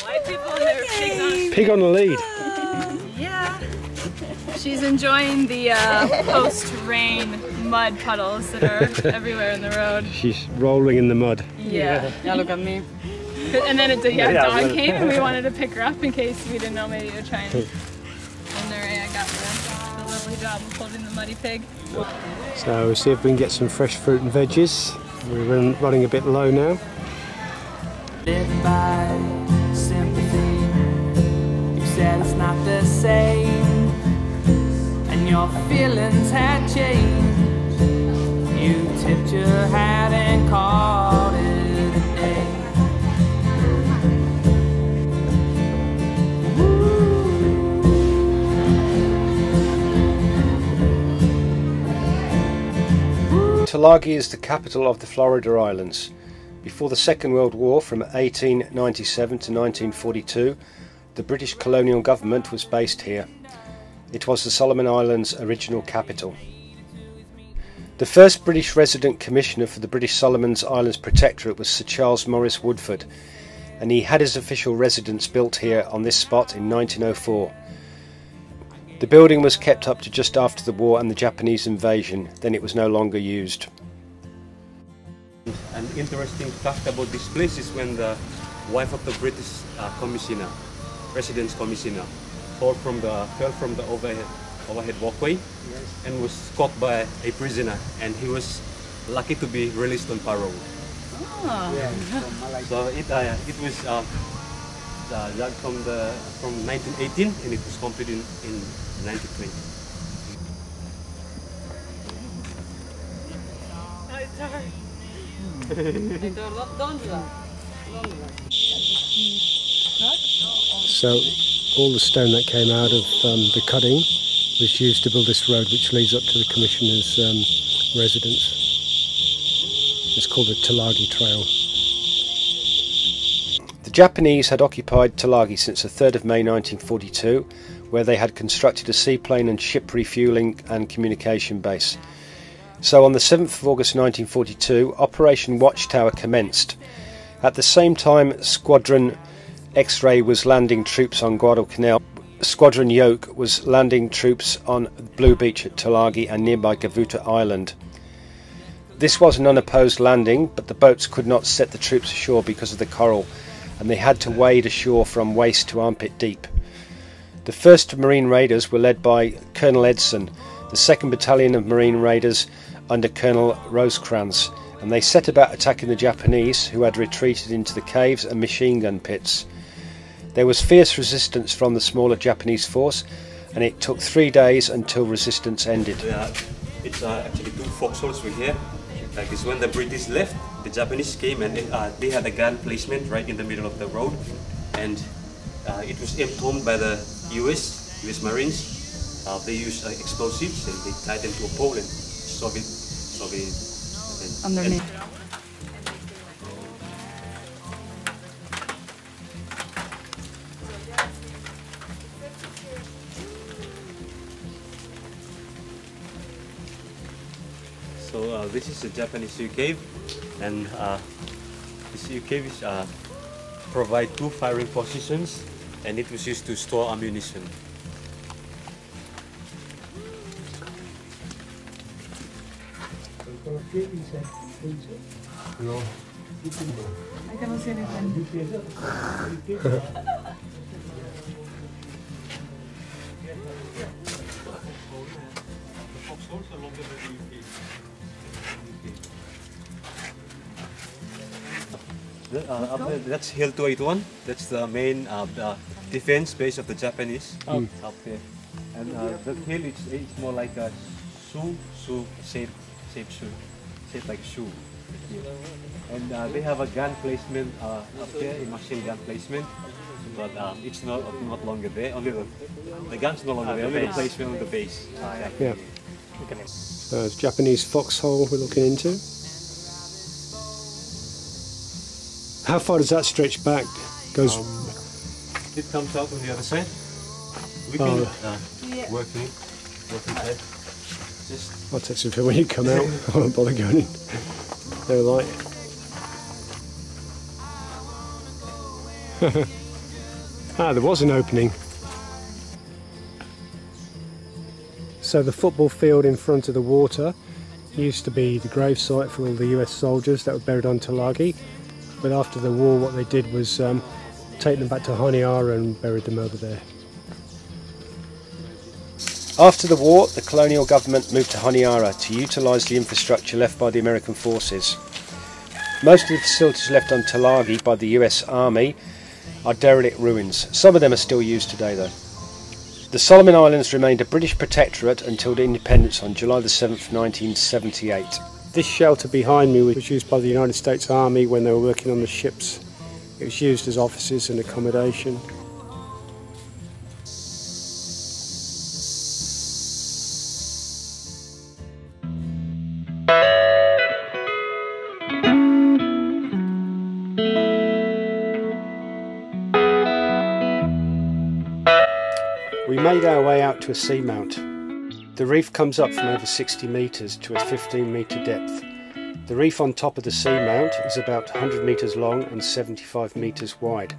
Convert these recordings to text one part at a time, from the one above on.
White people and their pigs on. Pig on the lead. Yeah. She's enjoying the post-rain mud puddles that are everywhere in the road. She's rolling in the mud. Yeah. Yeah, look at me. And then dawn came and we wanted to pick her up in case we didn't know maybe you would try and I got the lovely job of holding the muddy pig. So we'll see if we can get some fresh fruit and veggies. We're running a bit low now. Live by sympathy. You said it's not the same, and your feelings had changed. You tipped your hat and called it a day. Tulagi is the capital of the Florida Islands. Before the Second World War, from 1897 to 1942, the British colonial government was based here. It was the Solomon Islands' original capital. The first British resident commissioner for the British Solomon Islands Protectorate was Sir Charles Maurice Woodford, and he had his official residence built here on this spot in 1904. The building was kept up to just after the war and the Japanese invasion, then it was no longer used. An interesting fact about this place is when the wife of the British commissioner, residence commissioner, fell from the overhead walkway and was caught by a prisoner, and he was lucky to be released on parole. Oh. Yeah. So it was dug from 1918 and it was completed in 1920. So all the stone that came out of the cutting was used to build this road which leads up to the Commissioner's residence. It's called the Tulagi Trail. The Japanese had occupied Tulagi since the 3rd of May 1942, where they had constructed a seaplane and ship refuelling and communication base. So on the 7th of August 1942, Operation Watchtower commenced. At the same time, Squadron X-Ray was landing troops on Guadalcanal. Squadron Yoke was landing troops on Blue Beach at Tulagi and nearby Gavuta Island. This was an unopposed landing, but the boats could not set the troops ashore because of the coral, and they had to wade ashore from waist to armpit deep. The 1st Marine Raiders were led by Colonel Edson, the 2nd Battalion of Marine Raiders under Colonel Rosecrans, and they set about attacking the Japanese, who had retreated into the caves and machine gun pits. There was fierce resistance from the smaller Japanese force, and it took 3 days until resistance ended. It's actually two foxholes we here. Like this, when the British left, the Japanese came and they had a gun placement right in the middle of the road, and it was aimed home by the US Marines. They used explosives and they tied them to a pole and shove it Underneath. So this is the Japanese sea cave, and this sea cave is provide 2 firing positions, and it was used to store ammunition. No. I cannot see anything. That's Hill 281. That's the main defense base of the Japanese up there. And the hill it's more like a shaped like shoe. And they have a gun placement up there, a machine gun placement, but it's not longer there. Only the gun's no longer there. Only the placement of the base. Yeah. It's Japanese foxhole we're looking into. How far does that stretch back? Goes. It comes out on the other side. We can work inside. Just. I'll take some film when you come out. I won't bother going in. They're like. Ah, there was an opening. So the football field in front of the water used to be the gravesite for all the US soldiers that were buried on Tulagi, but after the war what they did was take them back to Honiara and buried them over there. After the war, the colonial government moved to Honiara to utilise the infrastructure left by the American forces. Most of the facilities left on Tulagi by the US Army are derelict ruins. Some of them are still used today though. The Solomon Islands remained a British Protectorate until the independence on July the 7th, 1978. This shelter behind me was used by the United States Army when they were working on the ships. It was used as offices and accommodation. We made our way out to a seamount. The reef comes up from over 60 metres to a 15 metre depth. The reef on top of the seamount is about 100 metres long and 75 metres wide.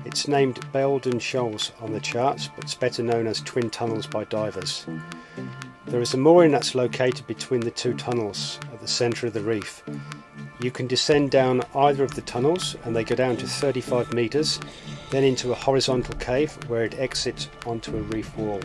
It's named Belden Shoals on the charts, but it's better known as Twin Tunnels by divers. There is a mooring that's located between the two tunnels at the centre of the reef. You can descend down either of the tunnels and they go down to 35 metres, then into a horizontal cave where it exits onto a reef wall.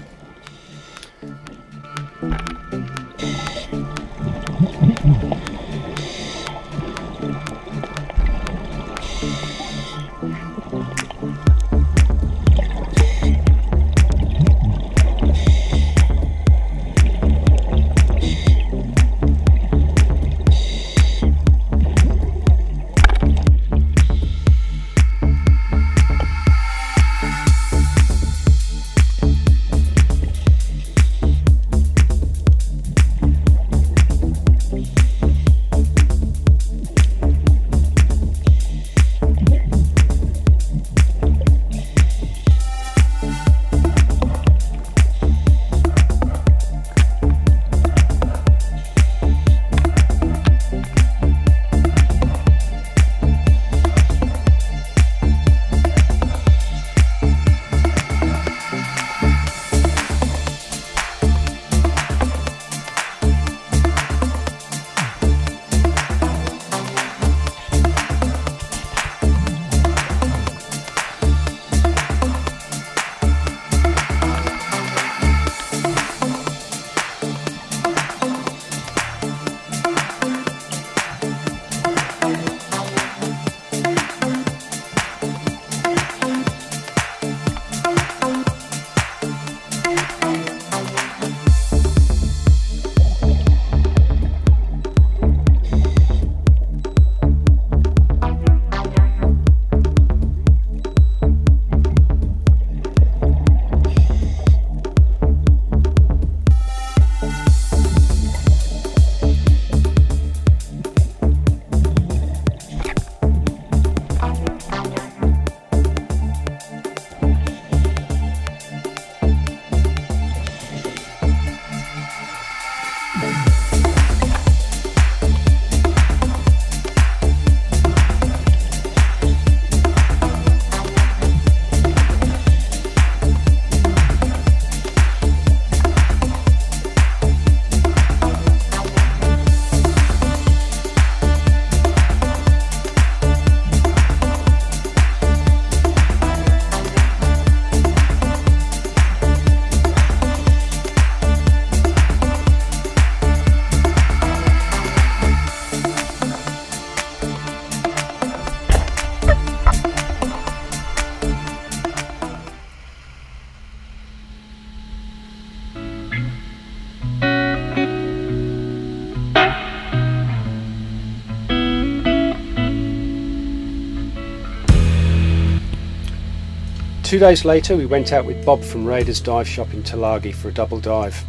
Two days later we went out with Bob from Raiders Dive Shop in Tulagi for a double dive.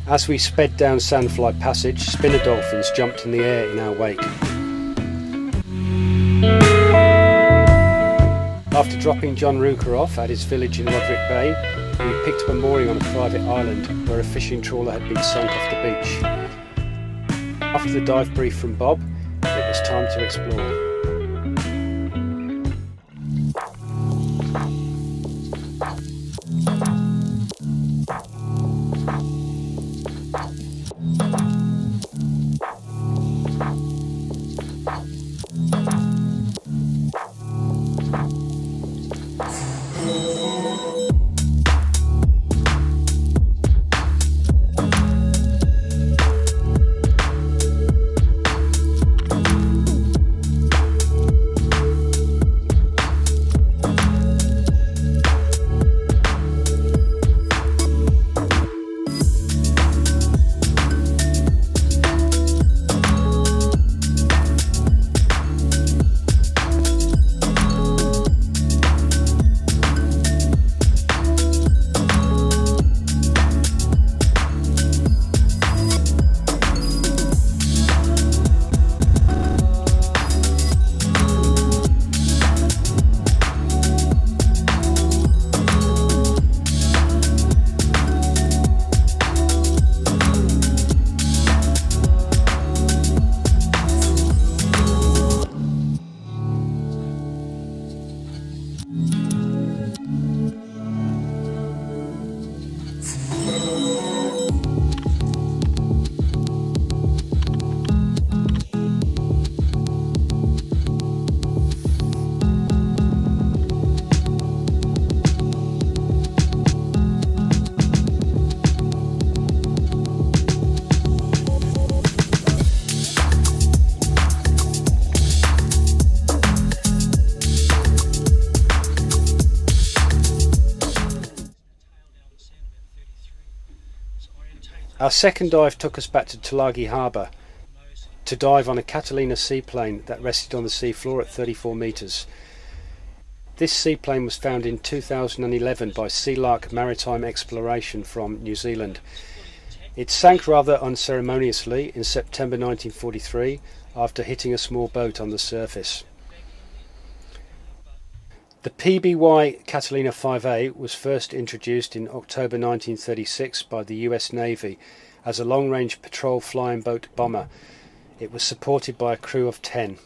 As we sped down Sandfly Passage, spinner dolphins jumped in the air in our wake. After dropping John Ruker off at his village in Roderick Bay, we picked up a mooring on a private island where a fishing trawler had been sunk off the beach. After the dive brief from Bob, it was time to explore. Our second dive took us back to Tulagi Harbour to dive on a Catalina Seaplane that rested on the seafloor at 34 metres. This seaplane was found in 2011 by Sealark Maritime Exploration from New Zealand. It sank rather unceremoniously in September 1943 after hitting a small boat on the surface. The PBY Catalina 5A was first introduced in October 1936 by the US Navy as a long-range patrol flying boat bomber. It was supported by a crew of 10.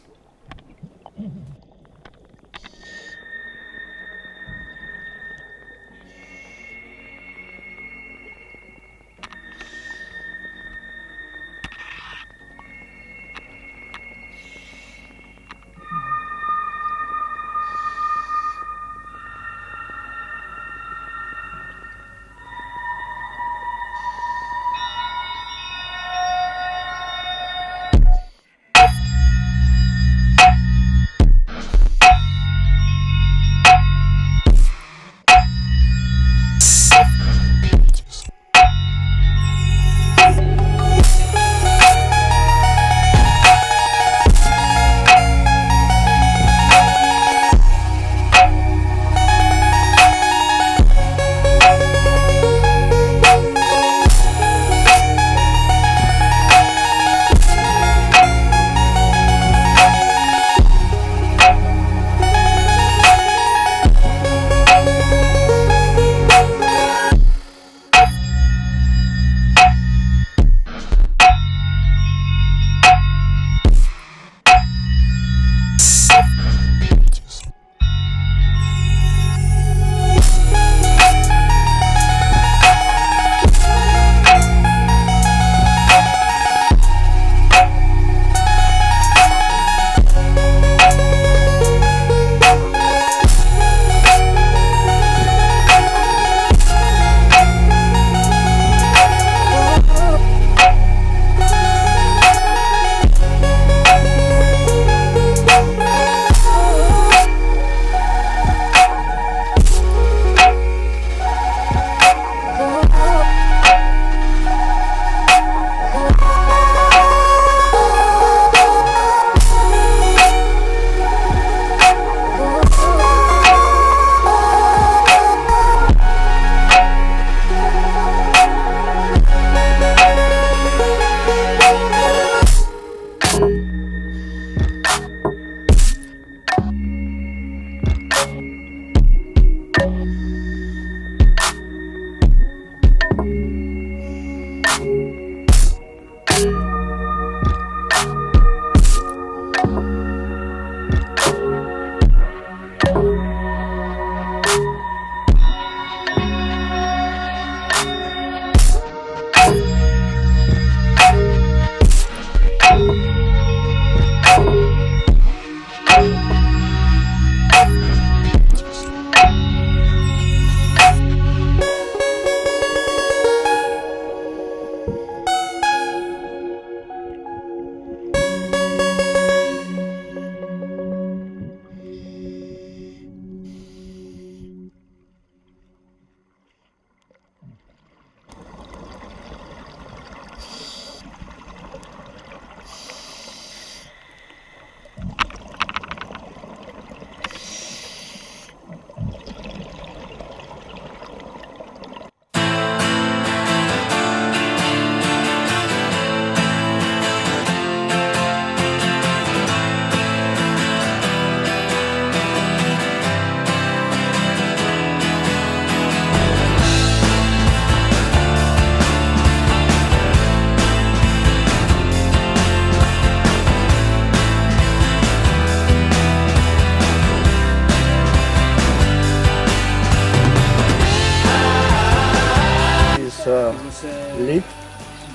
leaf.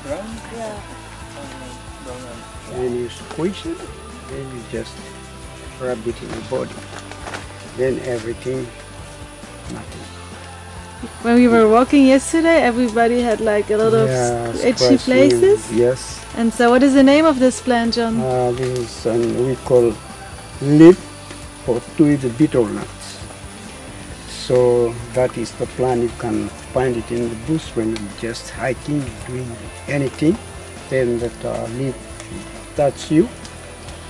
Brown? Yeah. Brown. Then you squeeze it, then you just rub it in the body. Then everything, nothing. When we were walking yesterday, everybody had like a lot of itchy places. Yes. And so what is the name of this plant, John? This is we call leaf or tweed beetle nuts. So that is the plant. You can find it in the bush when you just hiking, doing anything. Then that leaf touch you.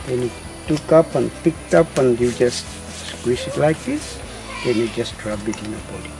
Then you took up and picked up and you just squeeze it like this. Then you just rub it in the body.